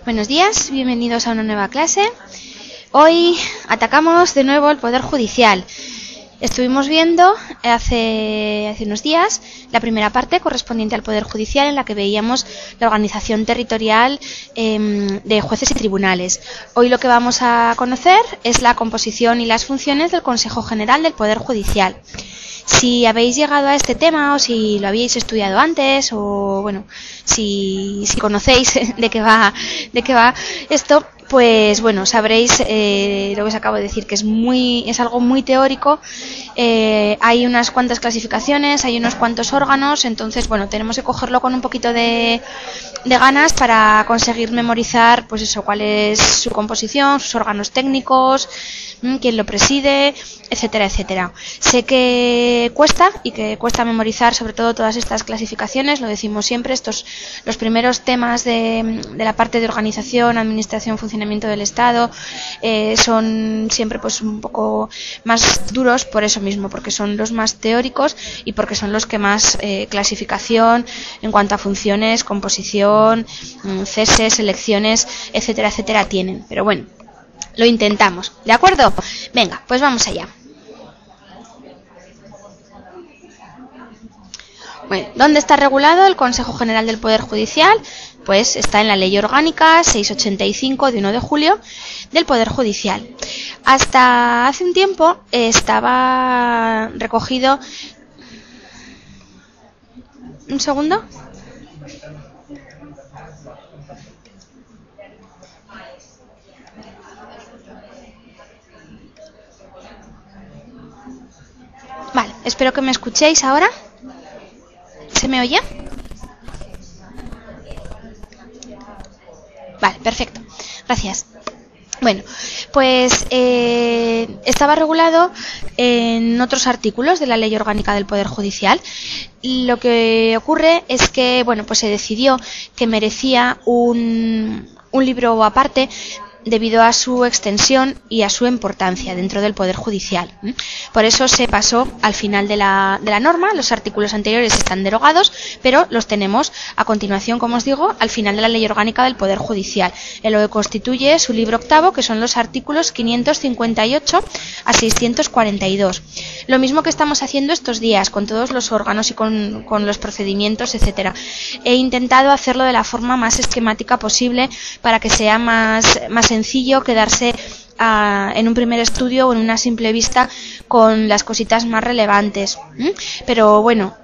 Buenos días, bienvenidos a una nueva clase. Hoy atacamos de nuevo el Poder Judicial. Estuvimos viendo hace unos días la primera parte correspondiente al Poder Judicial, en la que veíamos la organización territorial de jueces y tribunales. Hoy lo que vamos a conocer es la composición y las funciones del Consejo General del Poder Judicial. Si habéis llegado a este tema o si lo habéis estudiado antes o bueno, si conocéis de qué va esto, pues bueno, sabréis lo que os acabo de decir, que es algo muy teórico. Hay unas cuantas clasificaciones, hay unos cuantos órganos, entonces bueno, tenemos que cogerlo con un poquito de ganas para conseguir memorizar, pues eso, cuál es su composición, sus órganos técnicos, quién lo preside, etcétera, etcétera. Sé que cuesta y que cuesta memorizar sobre todo todas estas clasificaciones, lo decimos siempre, los primeros temas de la parte de organización, administración, funcionamiento del Estado son siempre pues un poco más duros por eso mismo, porque son los más teóricos y porque son los que más clasificación en cuanto a funciones, composición, ceses, elecciones, etcétera, etcétera tienen. Pero bueno, lo intentamos, ¿de acuerdo? Venga, pues vamos allá. Bueno, ¿dónde está regulado el Consejo General del Poder Judicial? Pues está en la Ley Orgánica 685 de 1 de julio del Poder Judicial. Hasta hace un tiempo estaba recogido... ¿Un segundo? Vale, espero que me escuchéis ahora. ¿Se me oye? Vale, perfecto. Gracias. Bueno, pues estaba regulado en otros artículos de la Ley Orgánica del Poder Judicial. Lo que ocurre es que, bueno, pues se decidió que merecía un libro aparte debido a su extensión y a su importancia dentro del Poder Judicial. Por eso se pasó al final de la norma. Los artículos anteriores están derogados, pero los tenemos a continuación, como os digo, al final de la Ley Orgánica del Poder Judicial, en lo que constituye su libro octavo, que son los artículos 558 a 642. Lo mismo que estamos haciendo estos días con todos los órganos y con los procedimientos, etcétera. He intentado hacerlo de la forma más esquemática posible para que sea más sencillo quedarse en un primer estudio o en una simple vista con las cositas más relevantes. Pero bueno,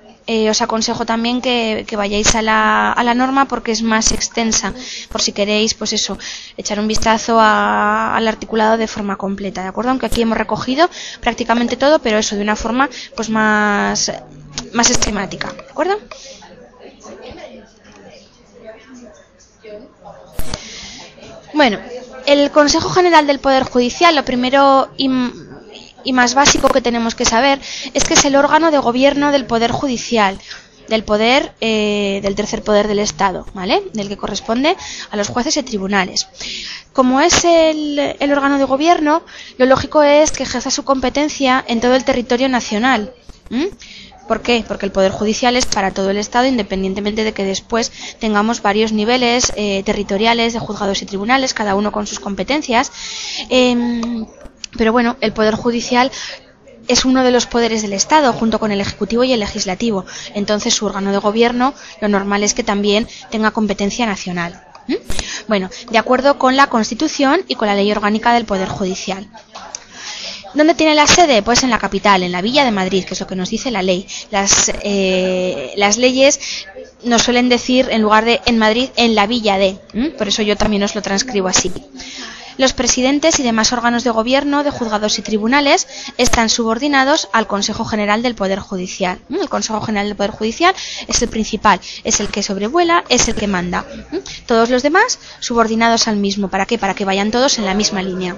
os aconsejo también que vayáis a la norma porque es más extensa, por si queréis, pues eso, echar un vistazo al articulado de forma completa, ¿de acuerdo? Aunque aquí hemos recogido prácticamente todo, pero eso de una forma pues más esquemática, ¿de acuerdo? Bueno, el Consejo General del Poder Judicial, lo primero y más básico que tenemos que saber es que es el órgano de gobierno del Poder Judicial, del tercer poder del Estado, ¿vale? Del que corresponde a los jueces y tribunales. Como es el órgano de gobierno, lo lógico es que ejerza su competencia en todo el territorio nacional. ¿Por qué? Porque el Poder Judicial es para todo el Estado, independientemente de que después tengamos varios niveles territoriales de juzgados y tribunales, cada uno con sus competencias. Pero bueno, el Poder Judicial es uno de los poderes del Estado, junto con el Ejecutivo y el Legislativo. Entonces, su órgano de gobierno, lo normal es que también tenga competencia nacional. Bueno, de acuerdo con la Constitución y con la Ley Orgánica del Poder Judicial. ¿Dónde tiene la sede? Pues en la capital, en la Villa de Madrid, que es lo que nos dice la ley. Las leyes nos suelen decir, en lugar de en Madrid, en la Villa de. Por eso yo también os lo transcribo así. Los presidentes y demás órganos de gobierno, de juzgados y tribunales están subordinados al Consejo General del Poder Judicial. El Consejo General del Poder Judicial es el principal, es el que sobrevuela, es el que manda. Todos los demás subordinados al mismo. ¿Para qué? Para que vayan todos en la misma línea.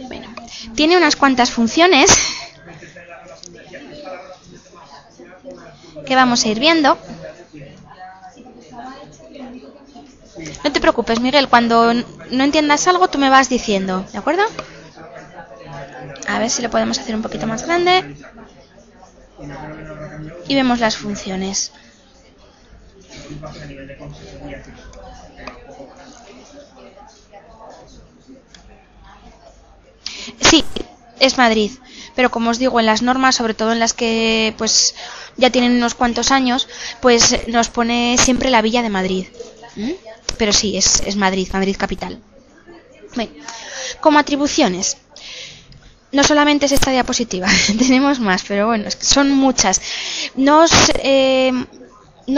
Bueno, tiene unas cuantas funciones que vamos a ir viendo. No te preocupes, Miguel, cuando no entiendas algo tú me vas diciendo, ¿de acuerdo? A ver si lo podemos hacer un poquito más grande. Y vemos las funciones. Sí, es Madrid, pero como os digo, en las normas, sobre todo en las que pues ya tienen unos cuantos años, pues nos pone siempre la Villa de Madrid. Pero sí, es Madrid, Madrid capital. Bien. Como atribuciones, no solamente es esta diapositiva, tenemos más, pero bueno, es que son muchas. No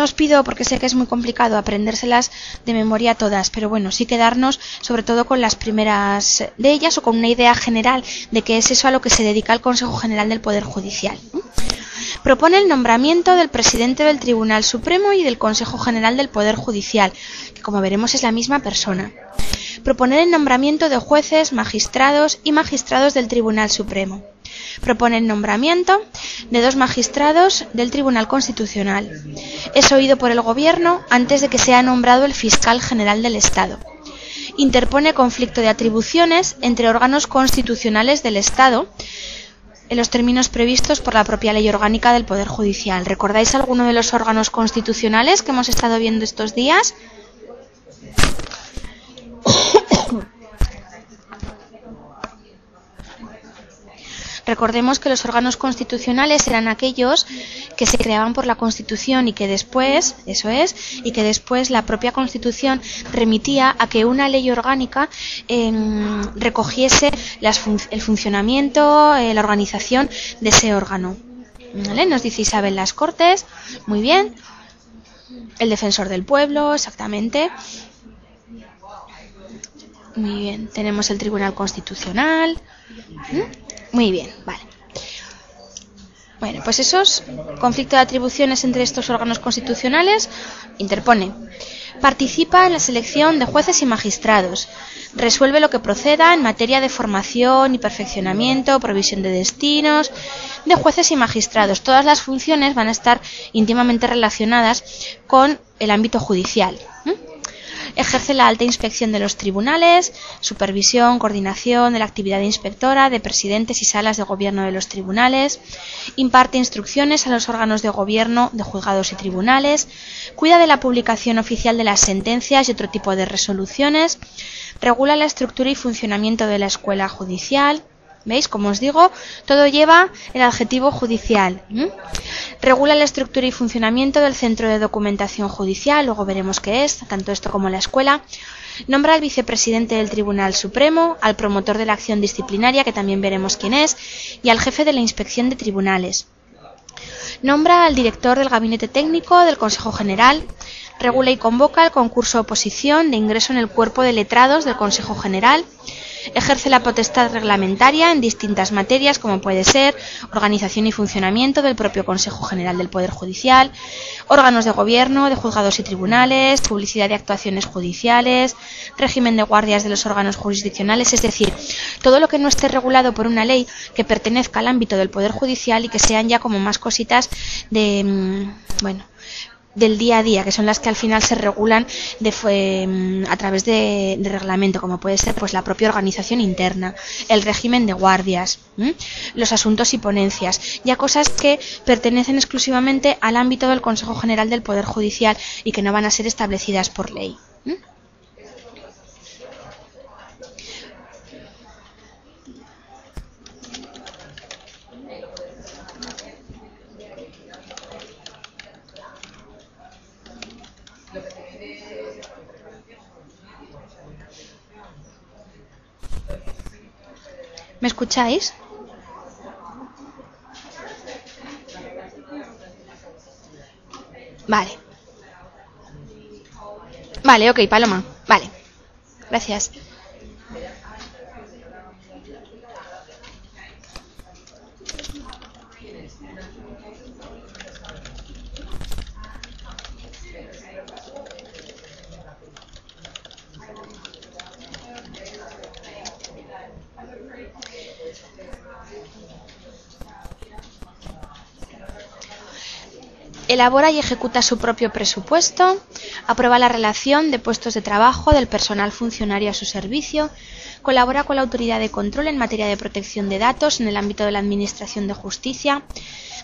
os pido, porque sé que es muy complicado aprendérselas de memoria todas, pero bueno, sí quedarnos sobre todo con las primeras de ellas o con una idea general de qué es eso a lo que se dedica el Consejo General del Poder Judicial. Propone el nombramiento del presidente del Tribunal Supremo y del Consejo General del Poder Judicial, que como veremos es la misma persona. Proponer el nombramiento de jueces, magistrados y magistrados del Tribunal Supremo. Propone el nombramiento de 2 magistrados del Tribunal Constitucional. Es oído por el Gobierno antes de que sea nombrado el Fiscal General del Estado. Interpone conflicto de atribuciones entre órganos constitucionales del Estado en los términos previstos por la propia Ley Orgánica del Poder Judicial. ¿Recordáis alguno de los órganos constitucionales que hemos estado viendo estos días? Recordemos que los órganos constitucionales eran aquellos que se creaban por la Constitución y que después, la propia Constitución remitía a que una ley orgánica recogiese el funcionamiento, la organización de ese órgano. ¿Vale? Nos dice Isabel las Cortes, muy bien. El Defensor del Pueblo, exactamente. Muy bien, tenemos el Tribunal Constitucional. Muy bien, vale. Bueno, pues esos conflictos de atribuciones entre estos órganos constitucionales interpone. Participa en la selección de jueces y magistrados. Resuelve lo que proceda en materia de formación y perfeccionamiento, provisión de destinos de jueces y magistrados. Todas las funciones van a estar íntimamente relacionadas con el ámbito judicial. Ejerce la alta inspección de los tribunales, supervisión, coordinación de la actividad inspectora de presidentes y salas de gobierno de los tribunales, imparte instrucciones a los órganos de gobierno de juzgados y tribunales, cuida de la publicación oficial de las sentencias y otro tipo de resoluciones, regula la estructura y funcionamiento de la escuela judicial. ¿Veis? Como os digo, todo lleva el adjetivo judicial. Regula la estructura y funcionamiento del Centro de Documentación Judicial, luego veremos qué es, tanto esto como la escuela. Nombra al vicepresidente del Tribunal Supremo, al promotor de la acción disciplinaria, que también veremos quién es, y al jefe de la Inspección de Tribunales. Nombra al director del Gabinete Técnico del Consejo General. Regula y convoca el concurso oposición de ingreso en el cuerpo de letrados del Consejo General. Ejerce la potestad reglamentaria en distintas materias, como puede ser organización y funcionamiento del propio Consejo General del Poder Judicial, órganos de gobierno, de juzgados y tribunales, publicidad de actuaciones judiciales, régimen de guardias de los órganos jurisdiccionales, es decir, todo lo que no esté regulado por una ley que pertenezca al ámbito del Poder Judicial y que sean ya como más cositas de, del día a día, que son las que al final se regulan a través de reglamento, como puede ser pues la propia organización interna, el régimen de guardias, los asuntos y ponencias, ya cosas que pertenecen exclusivamente al ámbito del Consejo General del Poder Judicial y que no van a ser establecidas por ley. ¿Me escucháis? Vale. Vale, ok, Paloma. Vale. Gracias. Elabora y ejecuta su propio presupuesto, aprueba la relación de puestos de trabajo del personal funcionario a su servicio, colabora con la autoridad de control en materia de protección de datos en el ámbito de la Administración de Justicia,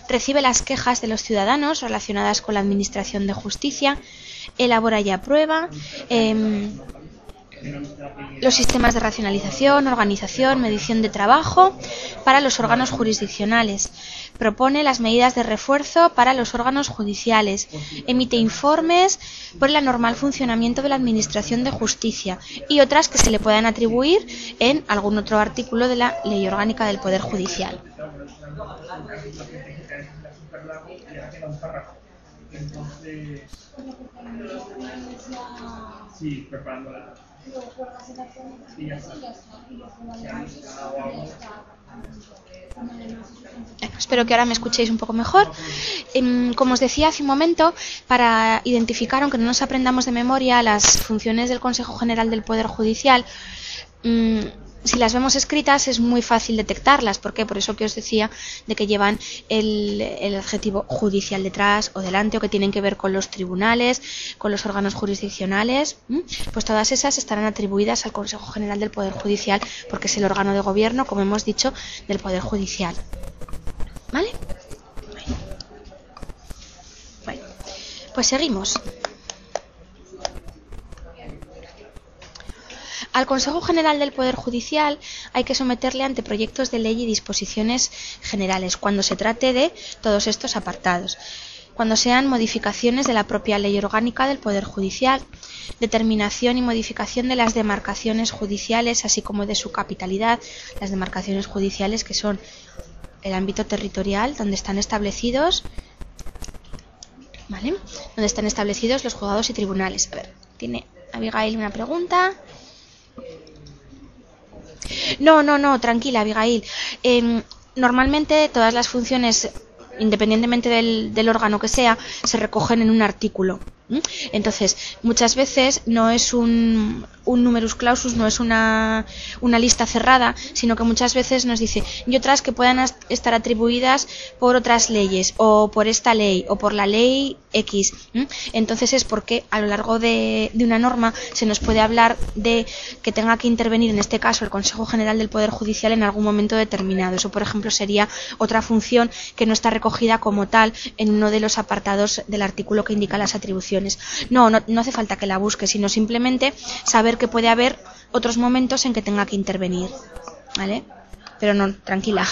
recibe las quejas de los ciudadanos relacionadas con la Administración de Justicia, elabora y aprueba los sistemas de racionalización, organización, medición de trabajo para los órganos jurisdiccionales. Propone las medidas de refuerzo para los órganos judiciales. Emite informes por el anormal funcionamiento de la Administración de Justicia y otras que se le puedan atribuir en algún otro artículo de la Ley Orgánica del Poder Judicial. Espero que ahora me escuchéis un poco mejor. Como os decía hace un momento, para identificar, aunque no nos aprendamos de memoria, las funciones del Consejo General del Poder Judicial, si las vemos escritas es muy fácil detectarlas. ¿Por qué? Por eso que os decía de que llevan el adjetivo judicial detrás o delante, o que tienen que ver con los tribunales, con los órganos jurisdiccionales. Pues todas esas estarán atribuidas al Consejo General del Poder Judicial, porque es el órgano de gobierno, como hemos dicho, del Poder Judicial. ¿Vale? Bueno, pues seguimos. Al Consejo General del Poder Judicial hay que someterle anteproyectos de ley y disposiciones generales cuando se trate de todos estos apartados. Cuando sean modificaciones de la propia Ley Orgánica del Poder Judicial, determinación y modificación de las demarcaciones judiciales, así como de su capitalidad, las demarcaciones judiciales que son el ámbito territorial donde están establecidos, ¿vale? Donde están establecidos los juzgados y tribunales. A ver, tiene Abigail una pregunta. No, tranquila, Abigail. Normalmente todas las funciones, independientemente del órgano que sea, se recogen en un artículo. Entonces, muchas veces no es un numerus clausus, no es una lista cerrada, sino que muchas veces nos dice y otras que puedan estar atribuidas por otras leyes, o por esta ley, o por la ley X. Entonces es porque a lo largo de una norma se nos puede hablar de que tenga que intervenir, en este caso, el Consejo General del Poder Judicial en algún momento determinado. Eso, por ejemplo, sería otra función que no está recogida como tal en uno de los apartados del artículo que indica las atribuciones. No hace falta que la busque, sino simplemente saber que puede haber otros momentos en que tenga que intervenir, ¿vale? Pero no, tranquila,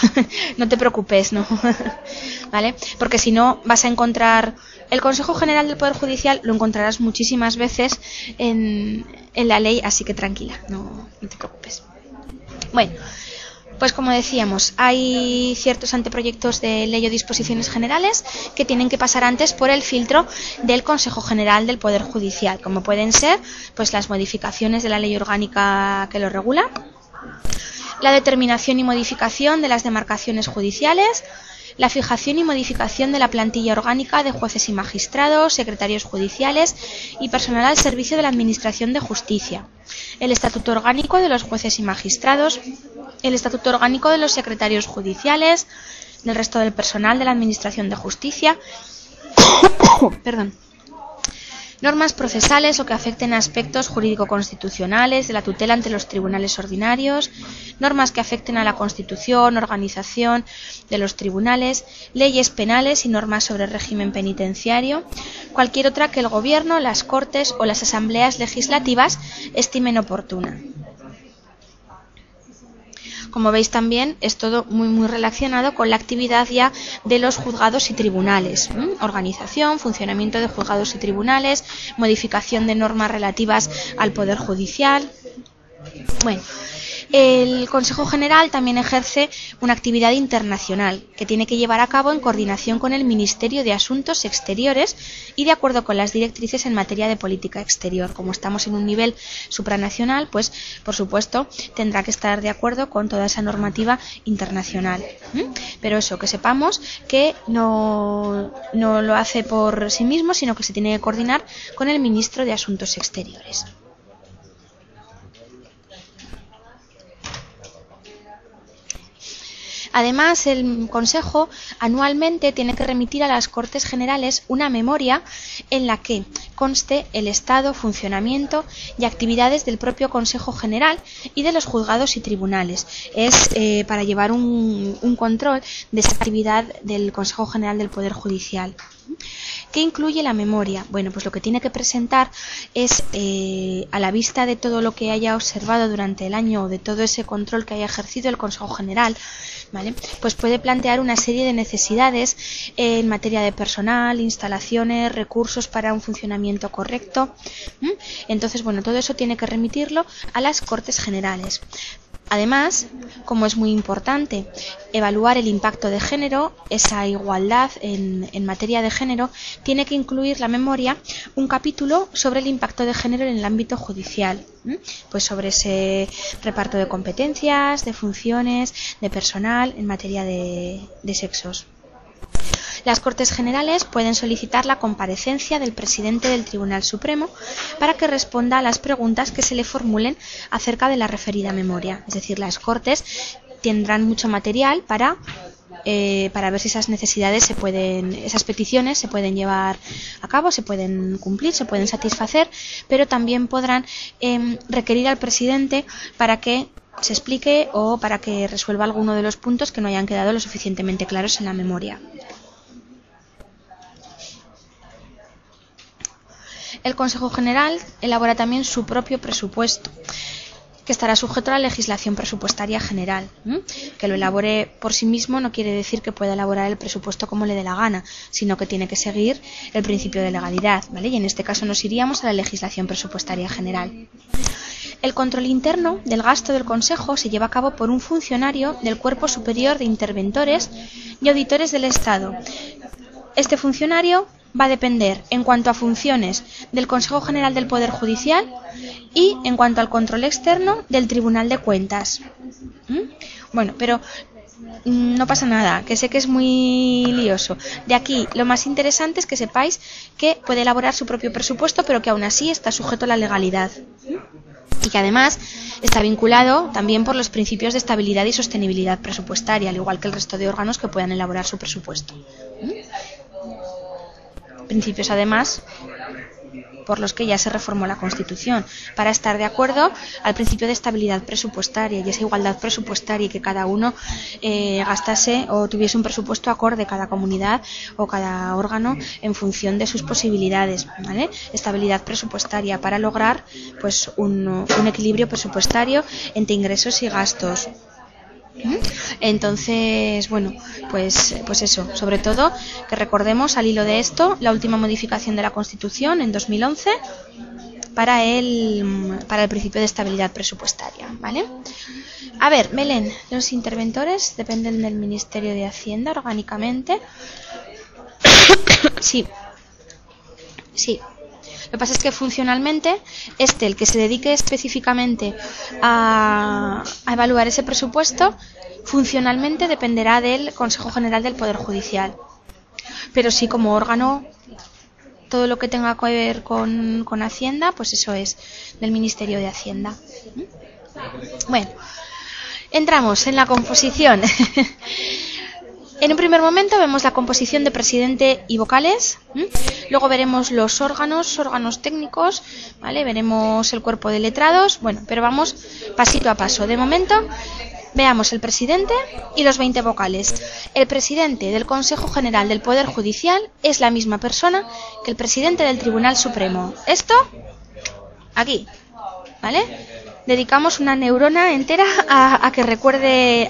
no te preocupes, ¿no? ¿Vale? Porque si no vas a encontrar el Consejo General del Poder Judicial, lo encontrarás muchísimas veces en la ley, así que tranquila, no te preocupes. Bueno, pues como decíamos, hay ciertos anteproyectos de ley o disposiciones generales que tienen que pasar antes por el filtro del Consejo General del Poder Judicial, como pueden ser pues las modificaciones de la ley orgánica que lo regula, la determinación y modificación de las demarcaciones judiciales, la fijación y modificación de la plantilla orgánica de jueces y magistrados, secretarios judiciales y personal al servicio de la Administración de Justicia, el estatuto orgánico de los jueces y magistrados, el estatuto orgánico de los secretarios judiciales, del resto del personal de la Administración de Justicia, normas procesales o que afecten a aspectos jurídico-constitucionales de la tutela ante los tribunales ordinarios, normas que afecten a la constitución, organización de los tribunales, leyes penales y normas sobre régimen penitenciario, cualquier otra que el Gobierno, las Cortes o las asambleas legislativas estimen oportuna. Como veis, también es todo muy relacionado con la actividad ya de los juzgados y tribunales. Organización, funcionamiento de juzgados y tribunales, modificación de normas relativas al Poder Judicial. Bueno, el Consejo General también ejerce una actividad internacional que tiene que llevar a cabo en coordinación con el Ministerio de Asuntos Exteriores y de acuerdo con las directrices en materia de política exterior. Como estamos en un nivel supranacional, pues por supuesto tendrá que estar de acuerdo con toda esa normativa internacional. Pero eso, que sepamos que no lo hace por sí mismo, sino que se tiene que coordinar con el Ministro de Asuntos Exteriores. Además, el Consejo anualmente tiene que remitir a las Cortes Generales una memoria en la que conste el estado, funcionamiento y actividades del propio Consejo General y de los juzgados y tribunales. Es para llevar un control de esa actividad del Consejo General del Poder Judicial. ¿Qué incluye la memoria? Bueno, pues lo que tiene que presentar es, a la vista de todo lo que haya observado durante el año o de todo ese control que haya ejercido el Consejo General, ¿vale? Pues puede plantear una serie de necesidades en materia de personal, instalaciones, recursos para un funcionamiento correcto. Entonces, bueno, todo eso tiene que remitirlo a las Cortes Generales. Además, como es muy importante evaluar el impacto de género, esa igualdad en materia de género, tiene que incluir la memoria un capítulo sobre el impacto de género en el ámbito judicial, pues sobre ese reparto de competencias, de funciones, de personal en materia de sexos. Las Cortes Generales pueden solicitar la comparecencia del presidente del Tribunal Supremo para que responda a las preguntas que se le formulen acerca de la referida memoria. Es decir, las Cortes tendrán mucho material para ver si esas necesidades esas peticiones se pueden llevar a cabo, se pueden cumplir, se pueden satisfacer, pero también podrán requerir al presidente para que se explique o para que resuelva alguno de los puntos que no hayan quedado lo suficientemente claros en la memoria. El Consejo General elabora también su propio presupuesto, que estará sujeto a la legislación presupuestaria general. Que lo elabore por sí mismo no quiere decir que pueda elaborar el presupuesto como le dé la gana, sino que tiene que seguir el principio de legalidad, ¿vale? Y en este caso nos iríamos a la legislación presupuestaria general. El control interno del gasto del Consejo se lleva a cabo por un funcionario del Cuerpo Superior de Interventores y Auditores del Estado. Este funcionario va a depender, en cuanto a funciones, del Consejo General del Poder Judicial y, en cuanto al control externo, del Tribunal de Cuentas. Bueno, pero no pasa nada, que sé que es muy lioso. De aquí, lo más interesante es que sepáis que puede elaborar su propio presupuesto, pero que aún así está sujeto a la legalidad. Y que además está vinculado también por los principios de estabilidad y sostenibilidad presupuestaria, al igual que el resto de órganos que puedan elaborar su presupuesto. Principios, además, por los que ya se reformó la Constitución, para estar de acuerdo al principio de estabilidad presupuestaria y esa igualdad presupuestaria, y que cada uno gastase o tuviese un presupuesto acorde, cada comunidad o cada órgano, en función de sus posibilidades, ¿vale? Estabilidad presupuestaria para lograr pues un equilibrio presupuestario entre ingresos y gastos. Entonces, bueno, pues eso, sobre todo que recordemos al hilo de esto la última modificación de la Constitución en 2011 para el principio de estabilidad presupuestaria, ¿vale? A ver, Belén, los interventores dependen del Ministerio de Hacienda orgánicamente. Sí. Lo que pasa es que funcionalmente el que se dedique específicamente a evaluar ese presupuesto, funcionalmente dependerá del Consejo General del Poder Judicial. Pero sí, como órgano, todo lo que tenga que ver con Hacienda, pues eso es del Ministerio de Hacienda. Bueno, entramos en la composición. En un primer momento vemos la composición de presidente y vocales, luego veremos los órganos técnicos, ¿vale? Veremos el cuerpo de letrados, bueno, pero vamos pasito a paso. De momento, veamos el presidente y los 20 vocales. El presidente del Consejo General del Poder Judicial es la misma persona que el presidente del Tribunal Supremo. Esto, aquí, ¿vale? Dedicamos una neurona entera a que recuerde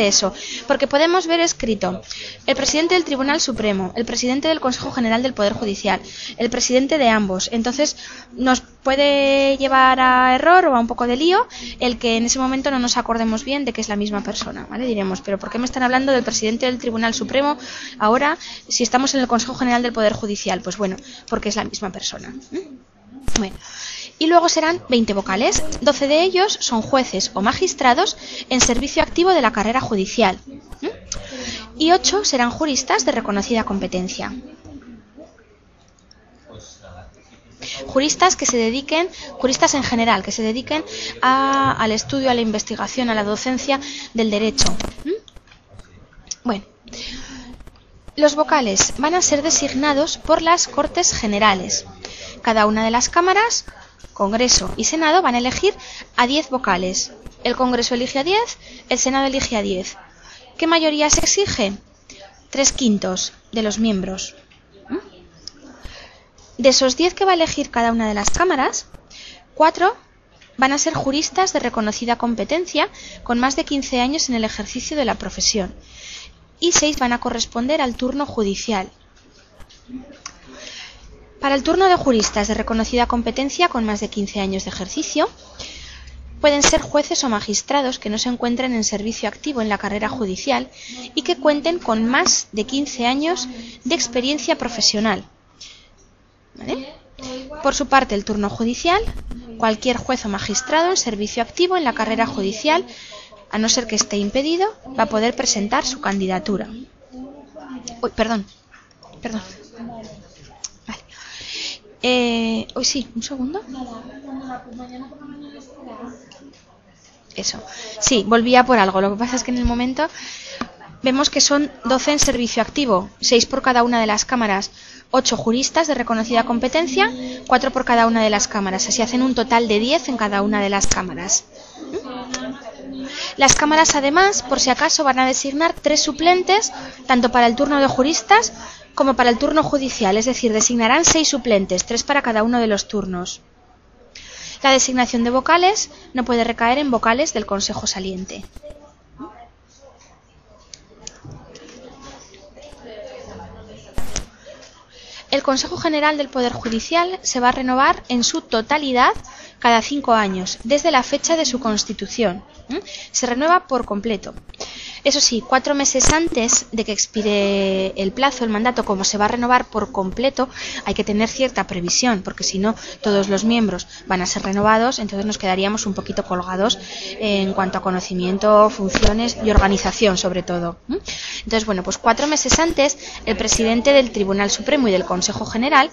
eso, porque podemos ver escrito el presidente del Tribunal Supremo, el presidente del Consejo General del Poder Judicial, el presidente de ambos. Entonces nos puede llevar a error o a un poco de lío el que en ese momento no nos acordemos bien de que es la misma persona, ¿vale? Diremos, pero ¿por qué me están hablando del presidente del Tribunal Supremo ahora si estamos en el Consejo General del Poder Judicial? Pues bueno, porque es la misma persona. Bueno, y luego serán 20 vocales, 12 de ellos son jueces o magistrados en servicio activo de la carrera judicial, y 8 serán juristas de reconocida competencia. Juristas en general, que se dediquen al estudio, a la investigación, a la docencia del derecho. Bueno, los vocales van a ser designados por las Cortes Generales. Cada una de las cámaras, Congreso y Senado, van a elegir a 10 vocales. El Congreso elige a 10, el Senado elige a 10. ¿Qué mayoría se exige? 3/5 de los miembros. De esos 10 que va a elegir cada una de las cámaras, 4 van a ser juristas de reconocida competencia con más de 15 años en el ejercicio de la profesión y 6 van a corresponder al turno judicial. Para el turno de juristas de reconocida competencia con más de 15 años de ejercicio, pueden ser jueces o magistrados que no se encuentren en servicio activo en la carrera judicial y que cuenten con más de 15 años de experiencia profesional. ¿Vale? Por su parte, el turno judicial, cualquier juez o magistrado en servicio activo en la carrera judicial, a no ser que esté impedido, va a poder presentar su candidatura. Uy, perdón. Vale. Sí, un segundo. Eso. Sí, volvía por algo. Lo que pasa es que en el momento vemos que son 12 en servicio activo, 6 por cada una de las cámaras, 8 juristas de reconocida competencia, 4 por cada una de las cámaras. Así hacen un total de 10 en cada una de las cámaras. Las cámaras, además, por si acaso, van a designar 3 suplentes, tanto para el turno de juristas como para el turno judicial, es decir, designarán 6 suplentes, 3 para cada uno de los turnos. La designación de vocales no puede recaer en vocales del Consejo saliente. El Consejo General del Poder Judicial se va a renovar en su totalidad cada 5 años, desde la fecha de su constitución. Se renueva por completo. Eso sí, 4 meses antes de que expire el plazo, el mandato, como se va a renovar por completo, hay que tener cierta previsión, porque si no, todos los miembros van a ser renovados, entonces nos quedaríamos un poquito colgados en cuanto a conocimiento, funciones y organización, sobre todo. Entonces, bueno, pues 4 meses antes, el presidente del Tribunal Supremo y del Consejo General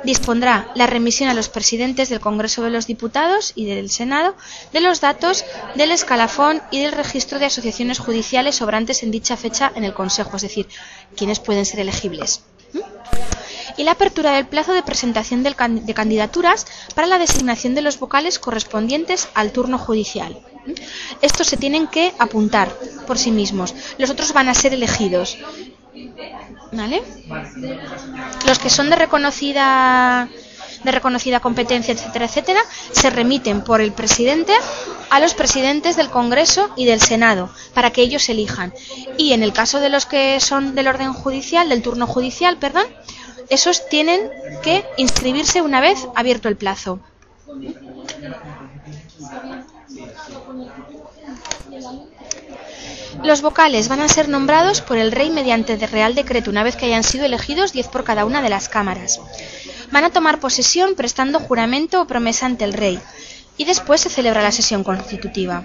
dispondrá la remisión a los presidentes del Congreso de los Diputados y del Senado de los datos del escalafón y del registro de asociaciones judiciales sobrantes en dicha fecha en el Consejo, es decir, quienes pueden ser elegibles. Y la apertura del plazo de presentación de candidaturas para la designación de los vocales correspondientes al turno judicial. Estos se tienen que apuntar por sí mismos, los otros van a ser elegidos. ¿Vale? Los que son de reconocida competencia, etcétera, etcétera, se remiten por el presidente a los presidentes del Congreso y del Senado para que ellos elijan. Y en el caso de los que son del orden judicial, del turno judicial, perdón, esos tienen que inscribirse una vez abierto el plazo. Los vocales van a ser nombrados por el rey mediante real decreto una vez que hayan sido elegidos 10 por cada una de las cámaras. Van a tomar posesión prestando juramento o promesa ante el rey y después se celebra la sesión constitutiva.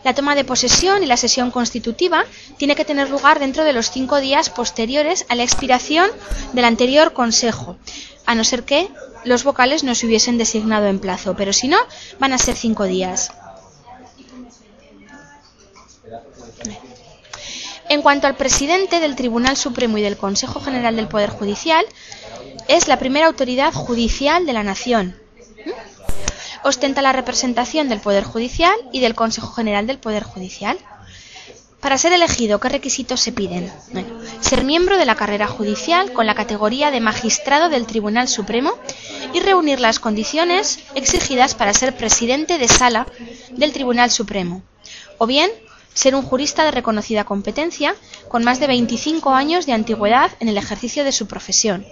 La toma de posesión y la sesión constitutiva tiene que tener lugar dentro de los 5 días posteriores a la expiración del anterior consejo, a no ser que los vocales no se hubiesen designado en plazo, pero si no, van a ser 5 días. En cuanto al presidente del Tribunal Supremo y del Consejo General del Poder Judicial, es la primera autoridad judicial de la nación. Ostenta la representación del Poder Judicial y del Consejo General del Poder Judicial. Para ser elegido, ¿qué requisitos se piden? Bueno, ser miembro de la carrera judicial con la categoría de magistrado del Tribunal Supremo y reunir las condiciones exigidas para ser presidente de sala del Tribunal Supremo. O bien, ser un jurista de reconocida competencia con más de 25 años de antigüedad en el ejercicio de su profesión.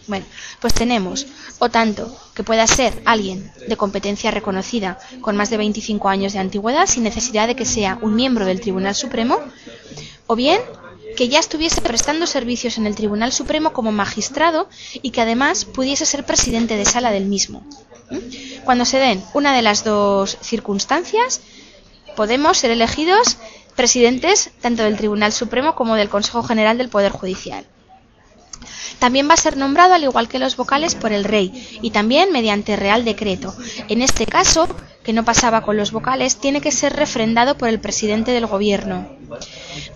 Bueno, pues tenemos, o tanto, que pueda ser alguien de competencia reconocida con más de 25 años de antigüedad sin necesidad de que sea un miembro del Tribunal Supremo, o bien que ya estuviese prestando servicios en el Tribunal Supremo como magistrado y que además pudiese ser presidente de sala del mismo. Cuando se den una de las dos circunstancias, podemos ser elegidos presidentes tanto del Tribunal Supremo como del Consejo General del Poder Judicial. También va a ser nombrado, al igual que los vocales, por el rey y también mediante real decreto. En este caso, que no pasaba con los vocales, tiene que ser refrendado por el presidente del gobierno.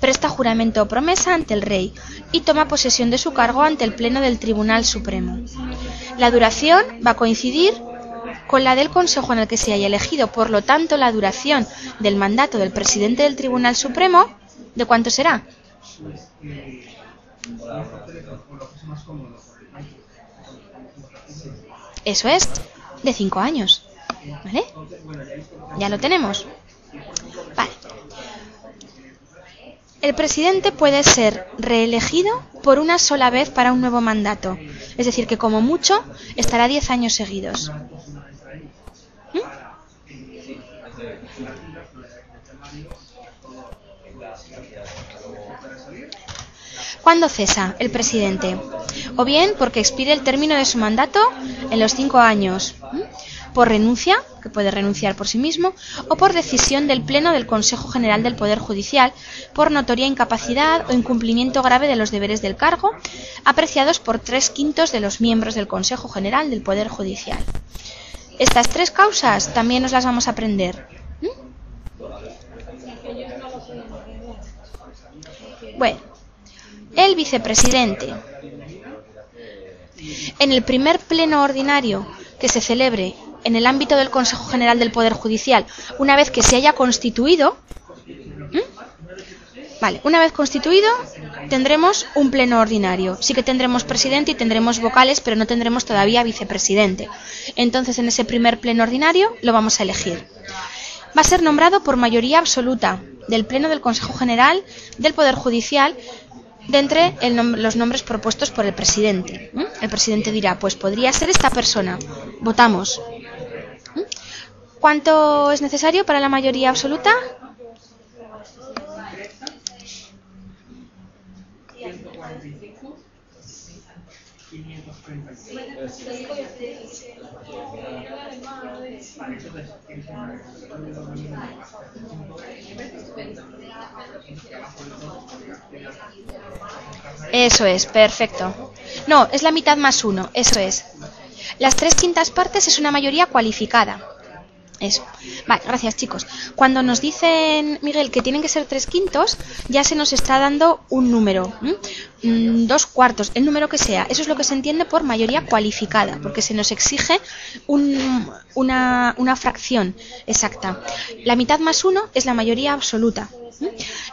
Presta juramento o promesa ante el rey y toma posesión de su cargo ante el Pleno del Tribunal Supremo. La duración va a coincidir con la del consejo en el que se haya elegido, por lo tanto la duración del mandato del presidente del Tribunal Supremo, ¿de cuánto será? Eso es, de 5 años. ¿Vale? Ya lo tenemos. Vale. El presidente puede ser reelegido por una sola vez para un nuevo mandato. Es decir, que como mucho estará 10 años seguidos. ¿Cuándo cesa el presidente? O bien porque expire el término de su mandato en los 5 años, por renuncia, que puede renunciar por sí mismo, o por decisión del Pleno del Consejo General del Poder Judicial, por notoria incapacidad o incumplimiento grave de los deberes del cargo, apreciados por 3/5 de los miembros del Consejo General del Poder Judicial. Estas 3 causas también nos las vamos a aprender. Bueno, el vicepresidente. En el primer pleno ordinario que se celebre en el ámbito del Consejo General del Poder Judicial, una vez que se haya constituido, una vez constituido, tendremos un pleno ordinario. Sí que tendremos presidente y tendremos vocales, pero no tendremos todavía vicepresidente. Entonces, en ese primer pleno ordinario lo vamos a elegir. Va a ser nombrado por mayoría absoluta del Pleno del Consejo General del Poder Judicial de entre los nombres propuestos por el presidente. El presidente dirá, pues podría ser esta persona. Votamos. ¿Cuánto es necesario para la mayoría absoluta? Eso es, perfecto. No, es la mitad más 1, eso es. Las 3/5 partes es una mayoría cualificada. Eso. Vale, gracias chicos. Cuando nos dicen, Miguel, que tienen que ser 3/5, ya se nos está dando un número. 2/4, el número que sea. Eso es lo que se entiende por mayoría cualificada, porque se nos exige una fracción exacta. La mitad más 1 es la mayoría absoluta.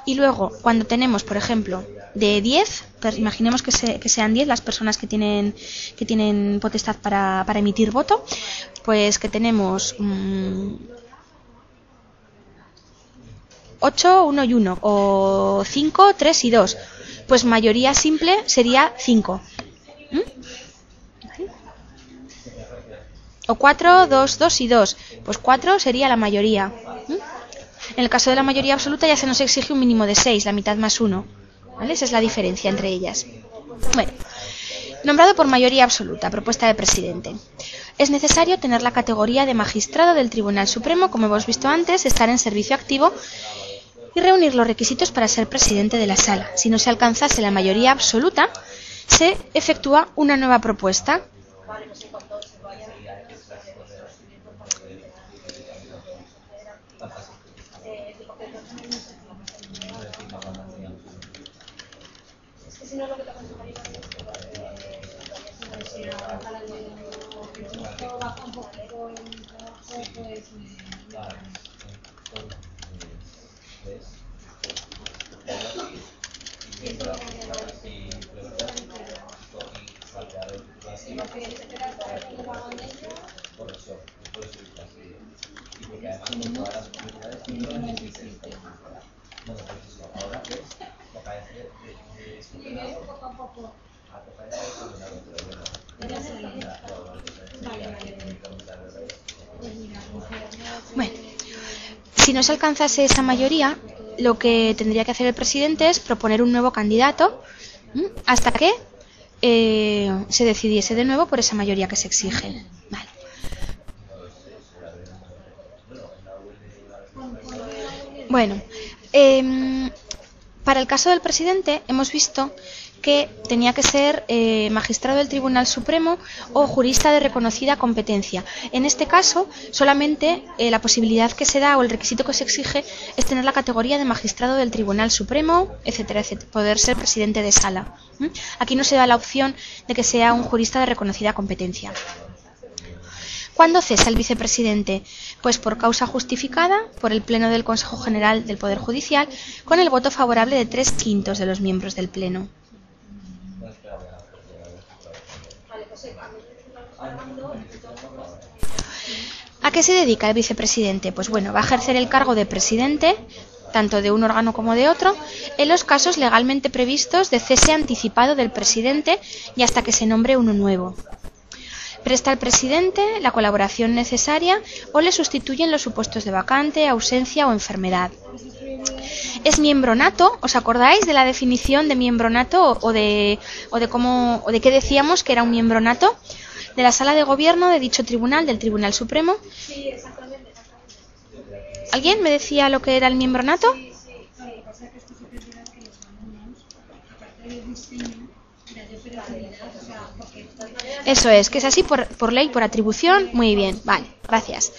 Y luego, cuando tenemos, por ejemplo, de 10, pues imaginemos que sean 10 las personas que tienen potestad para emitir voto, pues que tenemos 8, 1 y 1, o 5, 3 y 2. Pues mayoría simple sería 5. O 4, 2, 2 y 2. Pues 4 sería la mayoría. En el caso de la mayoría absoluta ya se nos exige un mínimo de 6, la mitad más 1. ¿Vale? Esa es la diferencia entre ellas. Bueno, nombrado por mayoría absoluta, propuesta del presidente. Es necesario tener la categoría de magistrado del Tribunal Supremo, como hemos visto antes, estar en servicio activo y reunir los requisitos para ser presidente de la sala. Si no se alcanzase la mayoría absoluta, se efectúa una nueva propuesta. Bueno, si no se alcanzase esa mayoría, lo que tendría que hacer el presidente es proponer un nuevo candidato hasta que se decidiese de nuevo por esa mayoría que se exige. Vale. Bueno, para el caso del presidente hemos visto que tenía que ser magistrado del Tribunal Supremo o jurista de reconocida competencia. En este caso, solamente la posibilidad que se da o el requisito que se exige es tener la categoría de magistrado del Tribunal Supremo, etcétera, etcétera, poder ser presidente de sala. Aquí no se da la opción de que sea un jurista de reconocida competencia. ¿Cuándo cesa el vicepresidente? Pues por causa justificada por el Pleno del Consejo General del Poder Judicial, con el voto favorable de 3/5 de los miembros del Pleno. ¿A qué se dedica el vicepresidente? Pues bueno, va a ejercer el cargo de presidente, tanto de un órgano como de otro, en los casos legalmente previstos de cese anticipado del presidente y hasta que se nombre uno nuevo. Presta al presidente la colaboración necesaria o le sustituye en los supuestos de vacante, ausencia o enfermedad. Es miembro nato. ¿Os acordáis de la definición de miembro nato o de qué decíamos que era un miembro nato? De la sala de gobierno de dicho tribunal, del Tribunal Supremo. ¿Alguien me decía lo que era el miembro nato? Eso es, que es así por ley, por atribución. Muy bien, vale, gracias.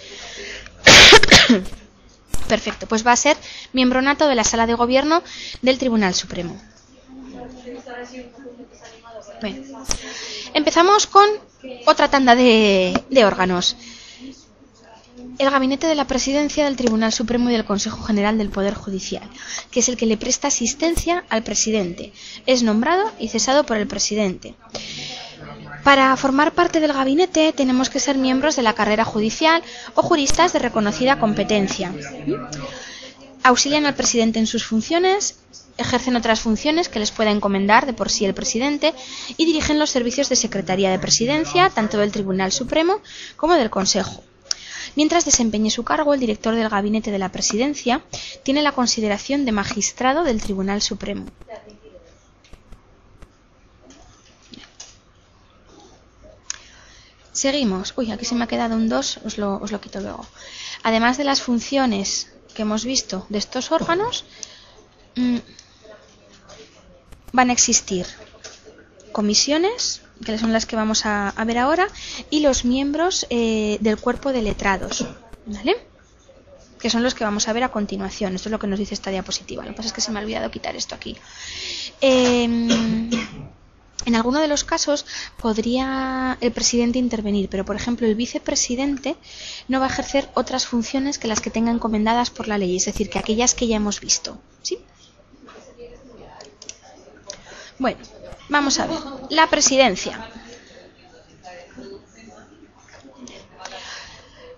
Perfecto, pues va a ser miembro nato de la sala de gobierno del Tribunal Supremo. Bueno, empezamos con otra tanda de órganos. El Gabinete de la Presidencia del Tribunal Supremo y del Consejo General del Poder Judicial, que es el que le presta asistencia al presidente. Es nombrado y cesado por el presidente. Para formar parte del gabinete tenemos que ser miembros de la carrera judicial o juristas de reconocida competencia. Auxilian al presidente en sus funciones, ejercen otras funciones que les pueda encomendar de por sí el presidente y dirigen los servicios de Secretaría de Presidencia, tanto del Tribunal Supremo como del Consejo. Mientras desempeñe su cargo, el director del Gabinete de la Presidencia tiene la consideración de magistrado del Tribunal Supremo. Seguimos. Uy, aquí se me ha quedado un 2, os lo quito luego. Además de las funciones que hemos visto de estos órganos, van a existir comisiones, que son las que vamos a ver ahora, y los miembros del cuerpo de letrados, ¿vale? Que son los que vamos a ver a continuación. Esto es lo que nos dice esta diapositiva. Lo que pasa es que se me ha olvidado quitar esto aquí. En alguno de los casos podría el presidente intervenir, pero por ejemplo el vicepresidente no va a ejercer otras funciones que las que tenga encomendadas por la ley, es decir, que aquellas que ya hemos visto, ¿sí? Bueno, vamos a ver. La presidencia.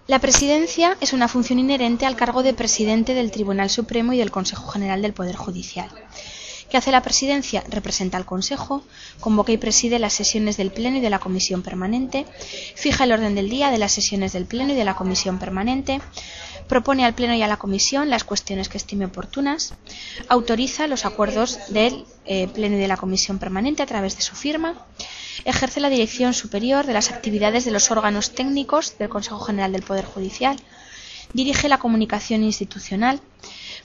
La presidencia es una función inherente al cargo de presidente del Tribunal Supremo y del Consejo General del Poder Judicial. ¿Qué hace la presidencia? Representa al Consejo, convoca y preside las sesiones del Pleno y de la Comisión Permanente, fija el orden del día de las sesiones del Pleno y de la Comisión Permanente, propone al Pleno y a la Comisión las cuestiones que estime oportunas, autoriza los acuerdos del Pleno y de la Comisión Permanente a través de su firma, ejerce la dirección superior de las actividades de los órganos técnicos del Consejo General del Poder Judicial, dirige la comunicación institucional,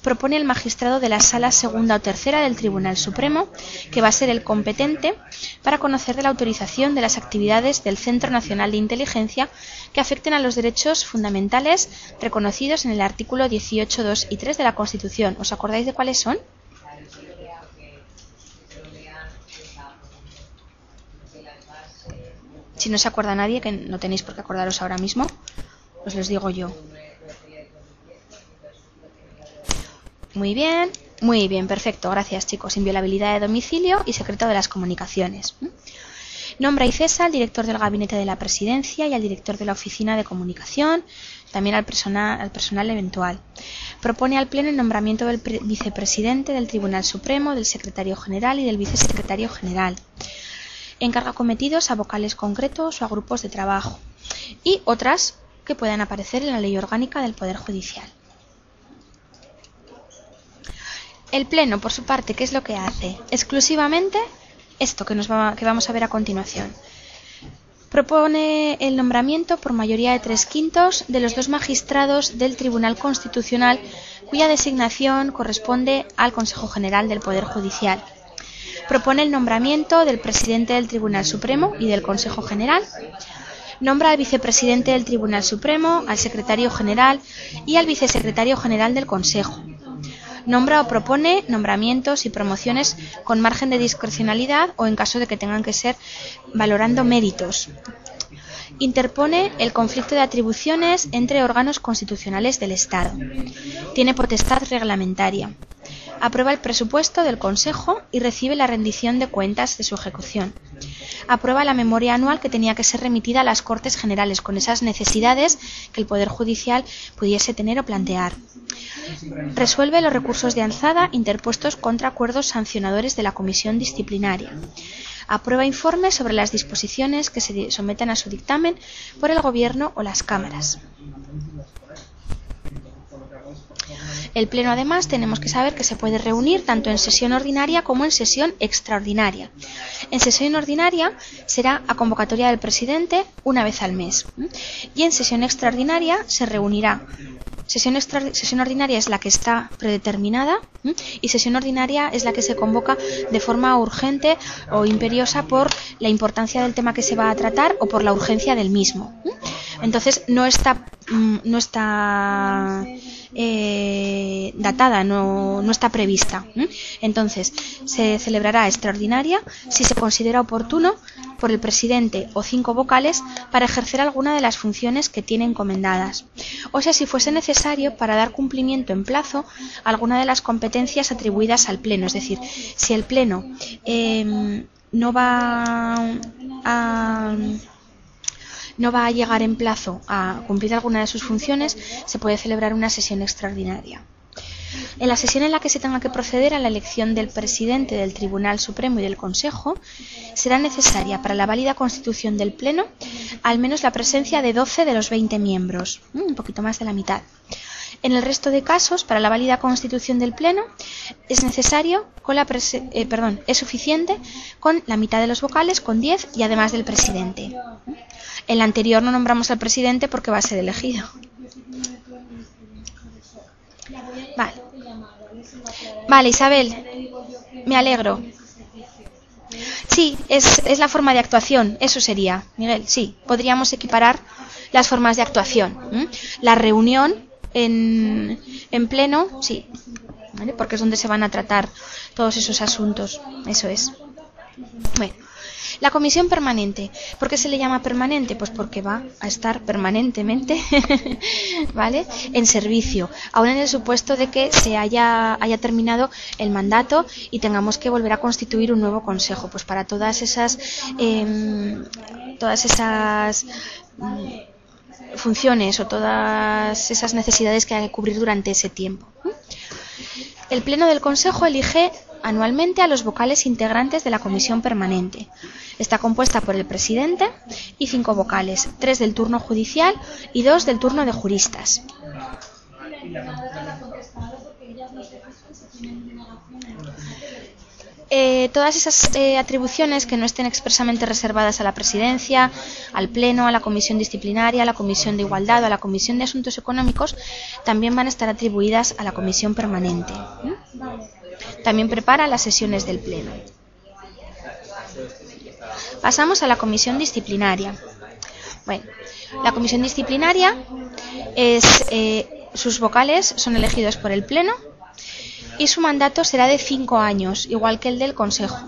propone el magistrado de la Sala Segunda o Tercera del Tribunal Supremo, que va a ser el competente para conocer de la autorización de las actividades del Centro Nacional de Inteligencia que afecten a los derechos fundamentales reconocidos en el artículo 18, 2 y 3 de la Constitución. ¿Os acordáis de cuáles son? Si no se acuerda nadie, que no tenéis por qué acordaros ahora mismo, os los digo yo. Muy bien, perfecto, gracias chicos. Inviolabilidad de domicilio y secreto de las comunicaciones. Nombra y cesa al director del Gabinete de la Presidencia y al director de la Oficina de Comunicación, también al personal eventual. Propone al Pleno el nombramiento del vicepresidente del Tribunal Supremo, del secretario general y del vicesecretario general. Encarga cometidos a vocales concretos o a grupos de trabajo y otras que puedan aparecer en la Ley Orgánica del Poder Judicial. El Pleno, por su parte, ¿qué es lo que hace? Exclusivamente esto que vamos a ver a continuación. Propone el nombramiento por mayoría de 3/5 de los 2 magistrados del Tribunal Constitucional, cuya designación corresponde al Consejo General del Poder Judicial. Propone el nombramiento del presidente del Tribunal Supremo y del Consejo General. Nombra al vicepresidente del Tribunal Supremo, al secretario general y al vicesecretario general del Consejo. Nombra o propone nombramientos y promociones con margen de discrecionalidad o en caso de que tengan que ser valorando méritos. Interpone el conflicto de atribuciones entre órganos constitucionales del Estado. Tiene potestad reglamentaria. Aprueba el presupuesto del Consejo y recibe la rendición de cuentas de su ejecución. aprueba la memoria anual que tenía que ser remitida a las Cortes Generales con esas necesidades que el Poder Judicial pudiese tener o plantear. Resuelve los recursos de alzada interpuestos contra acuerdos sancionadores de la Comisión Disciplinaria. Aprueba informes sobre las disposiciones que se someten a su dictamen por el Gobierno o las cámaras. El Pleno, además, tenemos que saber que se puede reunir tanto en sesión ordinaria como en sesión extraordinaria. En sesión ordinaria será a convocatoria del presidente una vez al mes. Y en sesión extraordinaria se reunirá. Sesión ordinaria es la que está predeterminada y sesión ordinaria es la que se convoca de forma urgente o imperiosa por la importancia del tema que se va a tratar o por la urgencia del mismo. Entonces no está datada, no está prevista. Entonces se celebrará extraordinaria si se considera oportuno por el presidente o 5 vocales para ejercer alguna de las funciones que tiene encomendadas, o sea, si fuese necesario para dar cumplimiento en plazo a alguna de las competencias atribuidas al Pleno. Es decir, si el Pleno no va a llegar en plazo a cumplir alguna de sus funciones, se puede celebrar una sesión extraordinaria. En la sesión en la que se tenga que proceder a la elección del presidente del Tribunal Supremo y del Consejo, será necesaria para la válida constitución del Pleno al menos la presencia de 12 de los 20 miembros, un poquito más de la mitad. En el resto de casos, para la válida constitución del Pleno, es suficiente con la mitad de los vocales, con 10, y además del presidente. En la anterior no nombramos al presidente porque va a ser elegido. Vale, Isabel, me alegro. Sí, es la forma de actuación, eso sería, Miguel, sí, podríamos equiparar las formas de actuación. La reunión en pleno, sí, ¿vale? Porque es donde se van a tratar todos esos asuntos, eso es. Bueno. La comisión permanente. ¿Por qué se le llama permanente? Pues porque va a estar permanentemente ¿vale? En servicio, aun en el supuesto de que se haya terminado el mandato y tengamos que volver a constituir un nuevo consejo. Pues para todas esas funciones o todas esas necesidades que hay que cubrir durante ese tiempo. El Pleno del Consejo elige anualmente a los vocales integrantes de la comisión permanente. Está compuesta por el presidente y 5 vocales, 3 del turno judicial y 2 del turno de juristas. Todas esas atribuciones que no estén expresamente reservadas a la presidencia, al Pleno, a la comisión disciplinaria, a la comisión de igualdad o a la comisión de asuntos económicos, también van a estar atribuidas a la comisión permanente. También prepara las sesiones del Pleno. Pasamos a la comisión disciplinaria. Bueno, la comisión disciplinaria sus vocales son elegidos por el Pleno y su mandato será de 5 años, igual que el del Consejo.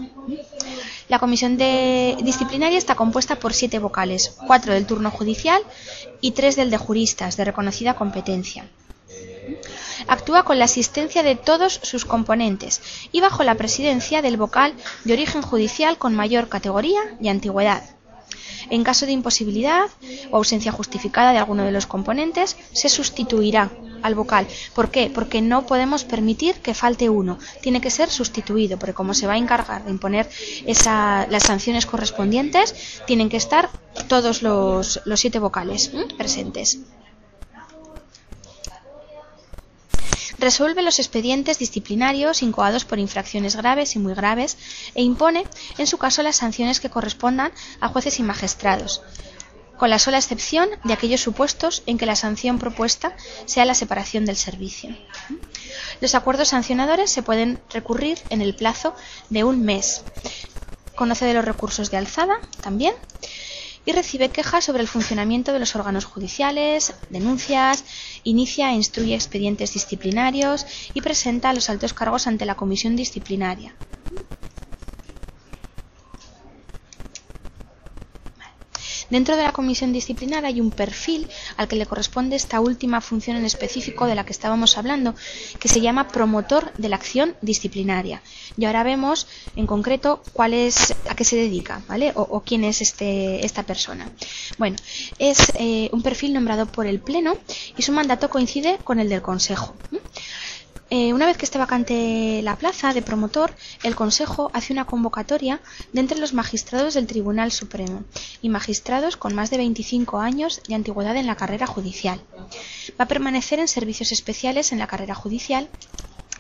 La comisión disciplinaria está compuesta por 7 vocales, 4 del turno judicial y 3 del de juristas, de reconocida competencia. Actúa con la asistencia de todos sus componentes y bajo la presidencia del vocal de origen judicial con mayor categoría y antigüedad. En caso de imposibilidad o ausencia justificada de alguno de los componentes, se sustituirá al vocal. ¿Por qué? Porque no podemos permitir que falte uno. Tiene que ser sustituido, porque como se va a encargar de imponer las sanciones correspondientes, tienen que estar todos los 7 vocales presentes. Resuelve los expedientes disciplinarios incoados por infracciones graves y muy graves e impone, en su caso, las sanciones que correspondan a jueces y magistrados, con la sola excepción de aquellos supuestos en que la sanción propuesta sea la separación del servicio. Los acuerdos sancionadores se pueden recurrir en el plazo de 1 mes. Conoce de los recursos de alzada también. Y recibe quejas sobre el funcionamiento de los órganos judiciales, denuncias, inicia e instruye expedientes disciplinarios y presenta a los altos cargos ante la comisión disciplinaria. Dentro de la comisión disciplinar hay un perfil al que le corresponde esta última función en específico de la que estábamos hablando, que se llama promotor de la acción disciplinaria. Y ahora vemos en concreto a qué se dedica, ¿vale? O quién es esta persona. Bueno, es un perfil nombrado por el Pleno y su mandato coincide con el del Consejo. Una vez que esté vacante la plaza de promotor, el Consejo hace una convocatoria de entre los magistrados del Tribunal Supremo y magistrados con más de 25 años de antigüedad en la carrera judicial. Va a permanecer en servicios especiales en la carrera judicial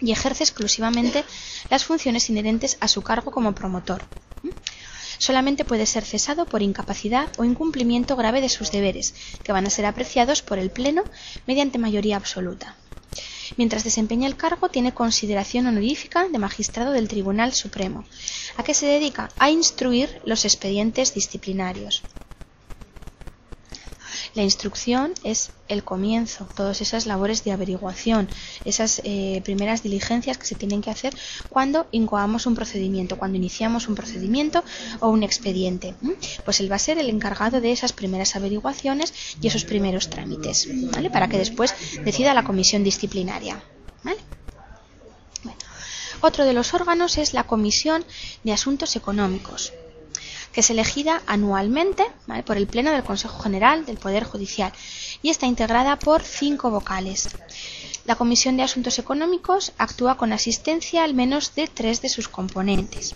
y ejerce exclusivamente las funciones inherentes a su cargo como promotor. Solamente puede ser cesado por incapacidad o incumplimiento grave de sus deberes, que van a ser apreciados por el Pleno mediante mayoría absoluta. Mientras desempeña el cargo, tiene consideración honorífica de magistrado del Tribunal Supremo. ¿A qué se dedica? A instruir los expedientes disciplinarios. La instrucción es el comienzo, todas esas labores de averiguación, esas primeras diligencias que se tienen que hacer cuando incoamos un procedimiento, cuando iniciamos un procedimiento o un expediente. Pues él va a ser el encargado de esas primeras averiguaciones y esos primeros trámites, ¿vale? Para que después decida la comisión disciplinaria, ¿vale? Bueno, otro de los órganos es la Comisión de Asuntos Económicos, que es elegida anualmente, ¿vale?, por el Pleno del Consejo General del Poder Judicial y está integrada por 5 vocales. La Comisión de Asuntos Económicos actúa con asistencia al menos de 3 de sus componentes.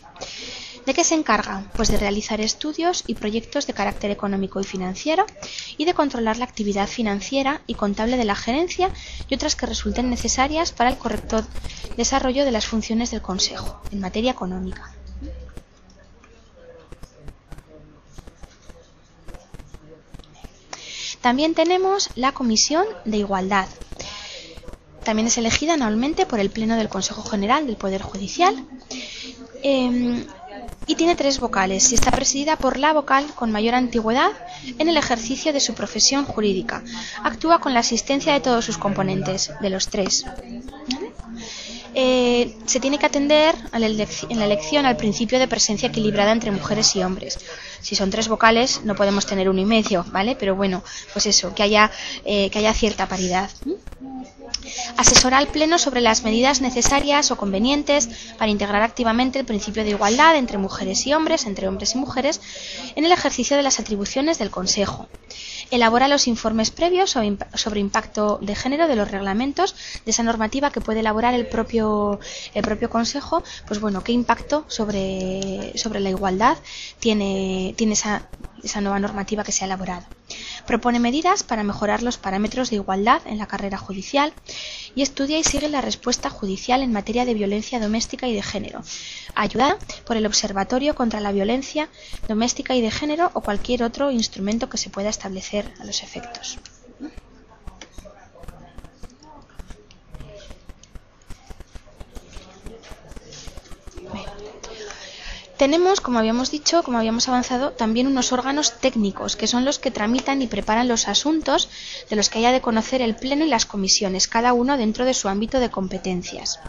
¿De qué se encarga? Pues de realizar estudios y proyectos de carácter económico y financiero y de controlar la actividad financiera y contable de la gerencia y otras que resulten necesarias para el correcto desarrollo de las funciones del Consejo en materia económica. También tenemos la Comisión de Igualdad. También es elegida anualmente por el Pleno del Consejo General del Poder Judicial y tiene 3 vocales y está presidida por la vocal con mayor antigüedad en el ejercicio de su profesión jurídica. Actúa con la asistencia de todos sus componentes, de los 3. Se tiene que atender en la elección al principio de presencia equilibrada entre mujeres y hombres. Si son 3 vocales no podemos tener 1 y medio, ¿vale? Pero bueno, pues eso, que haya cierta paridad. Asesora al Pleno sobre las medidas necesarias o convenientes para integrar activamente el principio de igualdad entre mujeres y hombres, entre hombres y mujeres, en el ejercicio de las atribuciones del Consejo. Elabora los informes previos sobre impacto de género de los reglamentos, de esa normativa que puede elaborar el propio Consejo, pues bueno, qué impacto sobre la igualdad tiene esa nueva normativa que se ha elaborado. Propone medidas para mejorar los parámetros de igualdad en la carrera judicial y estudia y sigue la respuesta judicial en materia de violencia doméstica y de género, ayudada por el Observatorio contra la Violencia Doméstica y de Género o cualquier otro instrumento que se pueda establecer a los efectos. Tenemos, como habíamos dicho, como habíamos avanzado, también unos órganos técnicos, que son los que tramitan y preparan los asuntos de los que haya de conocer el Pleno y las comisiones, cada uno dentro de su ámbito de competencias.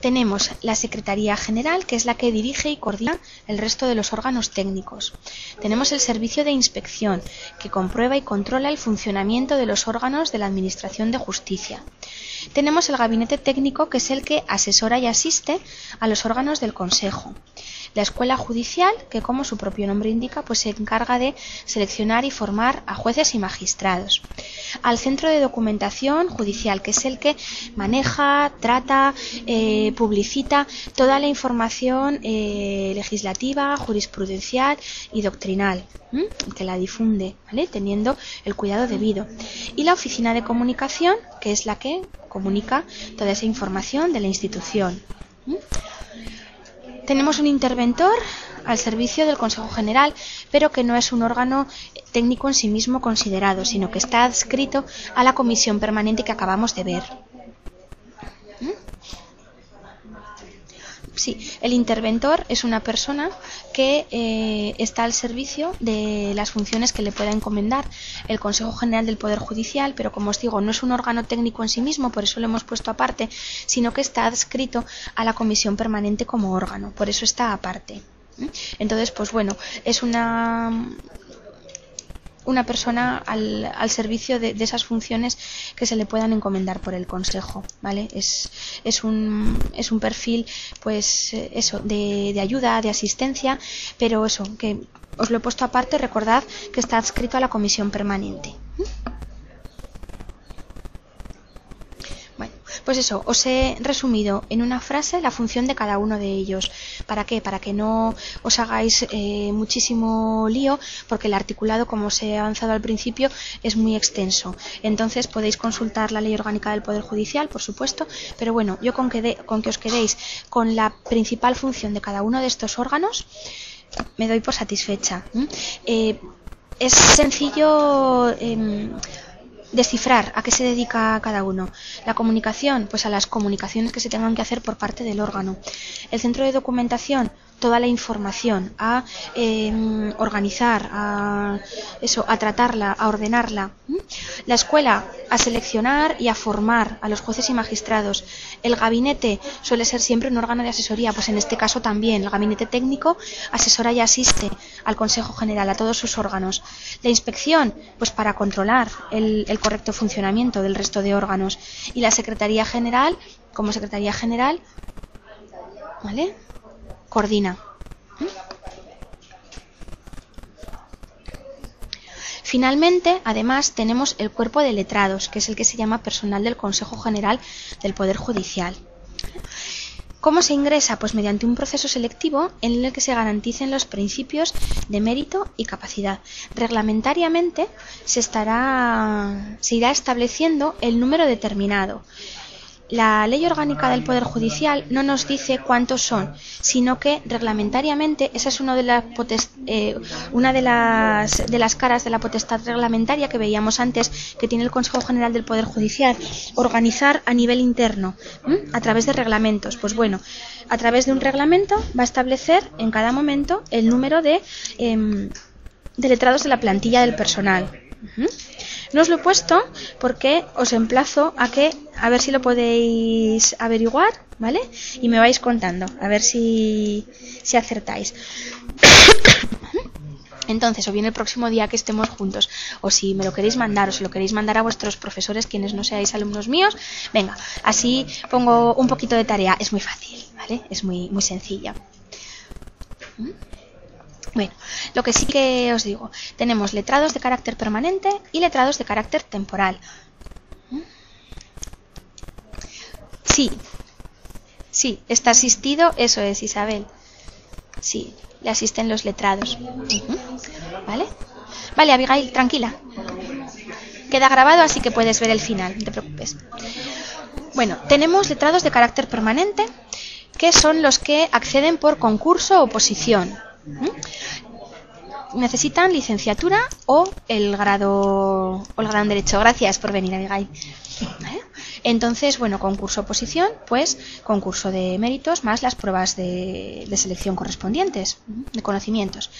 Tenemos la Secretaría General, que es la que dirige y coordina el resto de los órganos técnicos. Tenemos el Servicio de Inspección, que comprueba y controla el funcionamiento de los órganos de la Administración de Justicia. Tenemos el Gabinete Técnico, que es el que asesora y asiste a los órganos del Consejo. La Escuela Judicial, que como su propio nombre indica, pues se encarga de seleccionar y formar a jueces y magistrados. Al Centro de Documentación Judicial, que es el que maneja, trata, publicita toda la información legislativa, jurisprudencial y doctrinal, que la difunde, ¿vale?, teniendo el cuidado debido. Y la Oficina de Comunicación, que es la que comunica toda esa información de la institución. Tenemos un interventor al servicio del Consejo General, pero que no es un órgano técnico en sí mismo considerado, sino que está adscrito a la comisión permanente que acabamos de ver. Sí, el interventor es una persona que está al servicio de las funciones que le pueda encomendar el Consejo General del Poder Judicial, pero como os digo, no es un órgano técnico en sí mismo, por eso lo hemos puesto aparte, sino que está adscrito a la comisión permanente como órgano, por eso está aparte. Entonces, pues bueno, es una una persona al servicio de esas funciones que se le puedan encomendar por el consejo, ¿vale? Es un perfil, pues eso, de ayuda, de asistencia, pero eso, que os lo he puesto aparte, recordad que está adscrito a la comisión permanente. Bueno, pues eso, os he resumido en una frase la función de cada uno de ellos. ¿Para qué? Para que no os hagáis muchísimo lío, porque el articulado, como os he avanzado al principio, es muy extenso. Entonces podéis consultar la Ley Orgánica del Poder Judicial, por supuesto, pero bueno, yo con que os quedéis con la principal función de cada uno de estos órganos, me doy por satisfecha. Es sencillo descifrar a qué se dedica cada uno. La comunicación, pues a las comunicaciones que se tengan que hacer por parte del órgano. El centro de documentación, toda la información, a organizar, a tratarla, a ordenarla. La escuela, a seleccionar y a formar a los jueces y magistrados. El gabinete suele ser siempre un órgano de asesoría, pues en este caso también el gabinete técnico asesora y asiste al Consejo General, a todos sus órganos. La inspección, pues para controlar el correcto funcionamiento del resto de órganos. Y la Secretaría General, como Secretaría General, ¿vale?, coordina. Finalmente, además, tenemos el cuerpo de letrados, que es el que se llama personal del Consejo General del Poder Judicial. ¿Cómo se ingresa? Pues mediante un proceso selectivo en el que se garanticen los principios de mérito y capacidad. Reglamentariamente se irá estableciendo el número determinado. La Ley Orgánica del Poder Judicial no nos dice cuántos son, sino que reglamentariamente esa es una de las caras de la potestad reglamentaria que veíamos antes, que tiene el Consejo General del Poder Judicial, organizar a nivel interno, a través de reglamentos. Pues bueno, a través de un reglamento va a establecer en cada momento el número de letrados de la plantilla del personal. No os lo he puesto porque os emplazo a ver si lo podéis averiguar, ¿vale? Y me vais contando, a ver si acertáis. Entonces, o bien el próximo día que estemos juntos, o si me lo queréis mandar, o si lo queréis mandar a vuestros profesores, quienes no seáis alumnos míos, venga, así pongo un poquito de tarea. Es muy fácil, ¿vale? Es muy, muy sencilla. Bueno, lo que sí que os digo, tenemos letrados de carácter permanente y letrados de carácter temporal. Sí, está asistido, eso es, Isabel. Sí, le asisten los letrados. ¿Vale? Vale, Abigail, tranquila. Queda grabado, así que puedes ver el final, no te preocupes. Bueno, tenemos letrados de carácter permanente, que son los que acceden por concurso o oposición. Necesitan licenciatura o el grado en Derecho. Gracias por venir, Abigail. ¿Vale? Entonces, bueno, concurso-oposición, pues concurso de méritos más las pruebas de selección correspondientes, de conocimientos.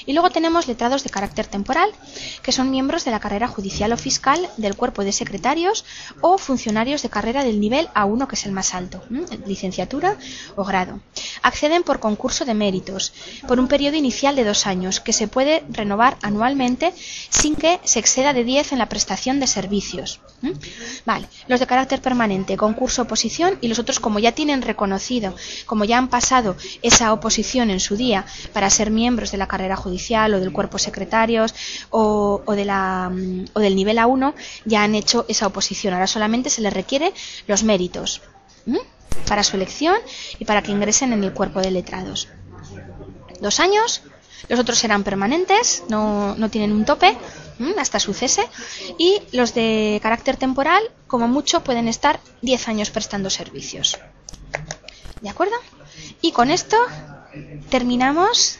Y luego tenemos letrados de carácter temporal, que son miembros de la carrera judicial o fiscal, del cuerpo de secretarios o funcionarios de carrera del nivel A1, que es el más alto, licenciatura o grado. Acceden por concurso de méritos, por un periodo inicial de 2 años, que se puede renovar anualmente sin que se exceda de 10 en la prestación de servicios. Vale, los de carácter permanente, concurso, oposición, y los otros, como ya tienen reconocido, como ya han pasado esa oposición en su día para ser miembros de la carrera judicial o del cuerpo secretarios o del nivel A1, ya han hecho esa oposición. Ahora solamente se les requiere los méritos para su elección y para que ingresen en el cuerpo de letrados. 2 años, los otros serán permanentes, no tienen un tope hasta su cese, y los de carácter temporal, como mucho, pueden estar 10 años prestando servicios. ¿De acuerdo? Y con esto terminamos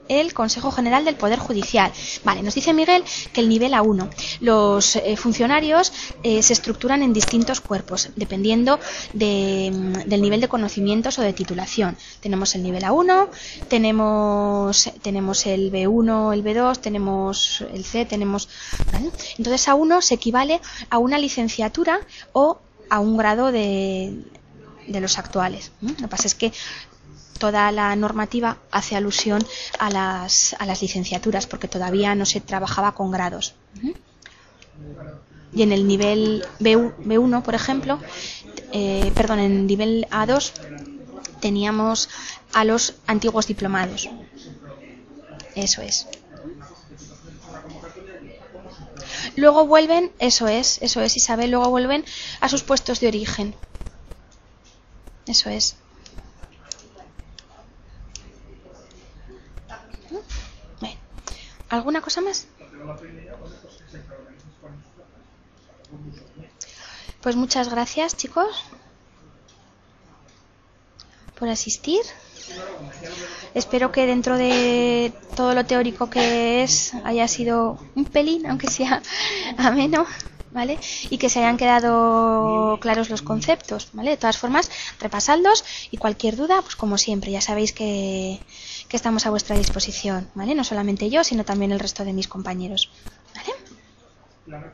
el Consejo General del Poder Judicial. Vale, nos dice Miguel que el nivel A1. Los funcionarios se estructuran en distintos cuerpos, dependiendo del nivel de conocimientos o de titulación. Tenemos el nivel A1, tenemos el B1, el B2, tenemos el C, ¿vale? Entonces A1 se equivale a una licenciatura o a un grado de los actuales. Lo que pasa es que toda la normativa hace alusión a las licenciaturas, porque todavía no se trabajaba con grados. Y en el nivel B1, por ejemplo, en el nivel A2 teníamos a los antiguos diplomados. Eso es. Luego vuelven, eso es, Isabel, luego vuelven a sus puestos de origen. Eso es. Bien. ¿Alguna cosa más? Pues muchas gracias, chicos, por asistir. Espero que dentro de todo lo teórico que es haya sido un pelín, aunque sea ameno, ¿vale? Y que se hayan quedado claros los conceptos, ¿vale? De todas formas, repasadlos y cualquier duda, pues como siempre, ya sabéis que estamos a vuestra disposición, ¿vale? No solamente yo, sino también el resto de mis compañeros, ¿vale?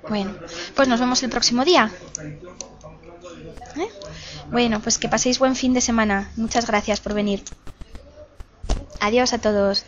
Bueno, pues nos vemos el próximo día. Bueno, pues que paséis buen fin de semana. Muchas gracias por venir. Adiós a todos.